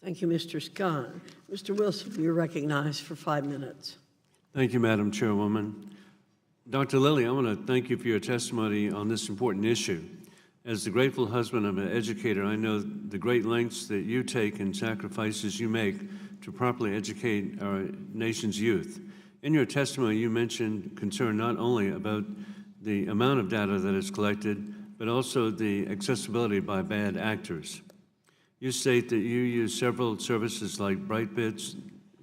Thank you, Mr. Scott. Mr. Wilson, you're recognized for 5 minutes. Thank you, Madam Chairwoman. Dr. Lilly, I want to thank you for your testimony on this important issue. As the grateful husband of an educator, I know the great lengths that you take and sacrifices you make to properly educate our nation's youth. In your testimony, you mentioned concern not only about the amount of data that is collected, but also the accessibility by bad actors. You state that you use several services like Brightbits,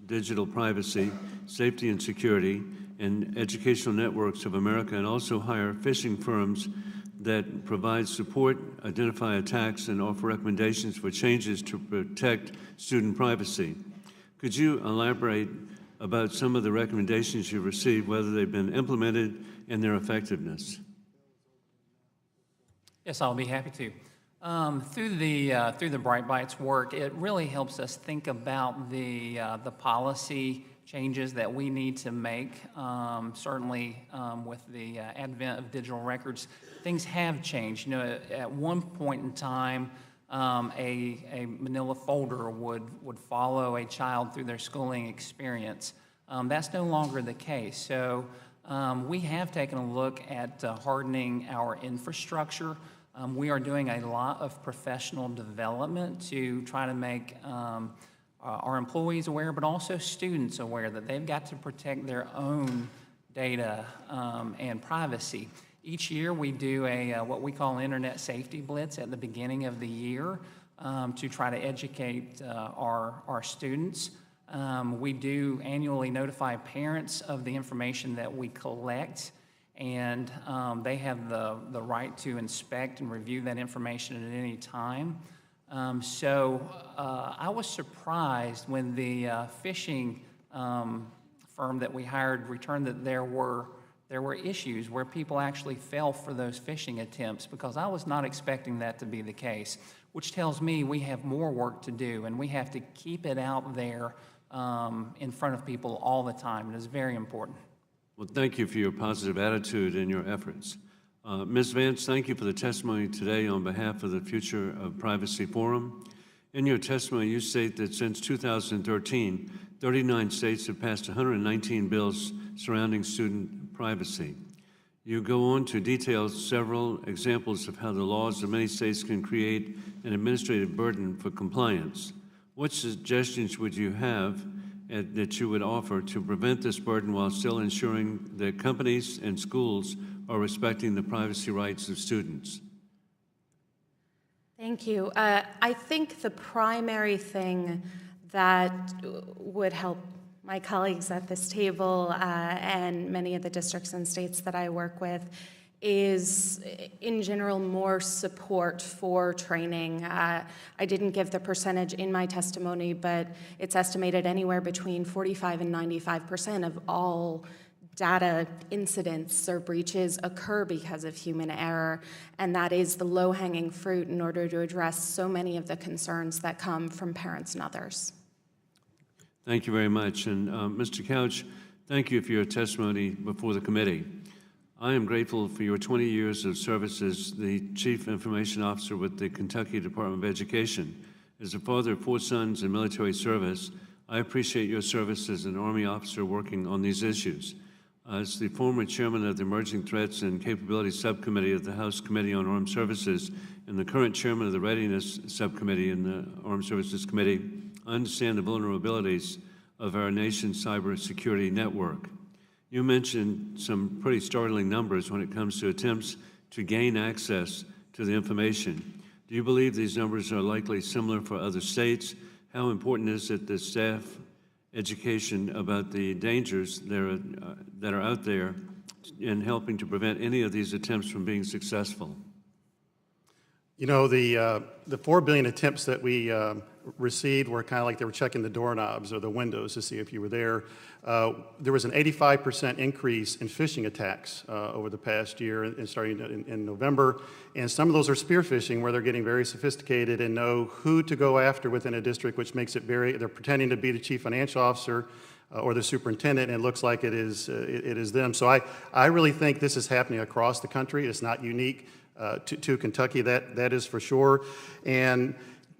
Digital Privacy, Safety and Security, and Educational Networks of America, and also hire phishing firms that provide support, identify attacks, and offer recommendations for changes to protect student privacy. Could you elaborate about some of the recommendations you've received, whether they've been implemented and their effectiveness? Yes, I'll be happy to. Through the Bright Bites work, it really helps us think about the policy changes that we need to make. Certainly, with the advent of digital records, things have changed. You know, at one point in time, a manila folder would follow a child through their schooling experience. That's no longer the case. So we have taken a look at hardening our infrastructure. We are doing a lot of professional development to try to make our employees aware, but also students aware that they've got to protect their own data and privacy. Each year we do what we call Internet Safety Blitz at the beginning of the year to try to educate our students. We do annually notify parents of the information that we collect, and they have the right to inspect and review that information at any time. So I was surprised when the phishing firm that we hired returned that there were issues where people actually fell for those phishing attempts, because I was not expecting that to be the case, which tells me we have more work to do, and we have to keep it out there in front of people all the time. It is very important. Well, thank you for your positive attitude and your efforts. Ms. Vance, thank you for the testimony today on behalf of the Future of Privacy Forum. In your testimony, you state that since 2013, 39 states have passed 119 bills surrounding student privacy. You go on to detail several examples of how the laws of many states can create an administrative burden for compliance. What suggestions would you have that you would offer to prevent this burden while still ensuring that companies and schools are respecting the privacy rights of students? Thank you. I think the primary thing that would help my colleagues at this table and many of the districts and states that I work with is, in general, more support for training. I didn't give the percentage in my testimony, but it's estimated anywhere between 45% and 95% of all data incidents or breaches occur because of human error, and that is the low-hanging fruit in order to address so many of the concerns that come from parents and others. Thank you very much. And Mr. Couch, thank you for your testimony before the committee. I am grateful for your 20 years of service as the Chief Information Officer with the Kentucky Department of Education. As a father of 4 sons in military service, I appreciate your service as an Army officer working on these issues. As the former chairman of the Emerging Threats and Capabilities Subcommittee of the House Committee on Armed Services and the current chairman of the Readiness Subcommittee in the Armed Services Committee, I understand the vulnerabilities of our nation's cybersecurity network. You mentioned some pretty startling numbers when it comes to attempts to gain access to the information. Do you believe these numbers are likely similar for other states? How important is it that staff education about the dangers that are out there in helping to prevent any of these attempts from being successful? You know, the 4 billion attempts that we received were kind of like they were checking the doorknobs or the windows to see if you were there. There was an 85% increase in phishing attacks over the past year, and starting in November. And some of those are spear phishing, where they're getting very sophisticated and know who to go after within a district, which makes it they're pretending to be the chief financial officer or the superintendent, and it looks like it is them. So I really think this is happening across the country. It's not unique to Kentucky, that is for sure. And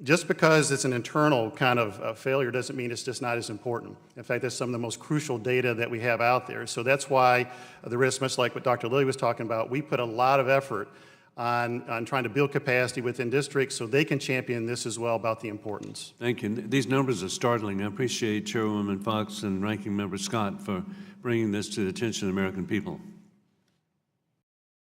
just because it's an internal kind of failure doesn't mean it's just not as important. In fact, that's some of the most crucial data that we have out there. So that's why the risk, much like what Dr. Lilly was talking about, we put a lot of effort on trying to build capacity within districts so they can champion this as well about the importance. Thank you. These numbers are startling. I appreciate Chairwoman Fox and Ranking Member Scott for bringing this to the attention of the American people.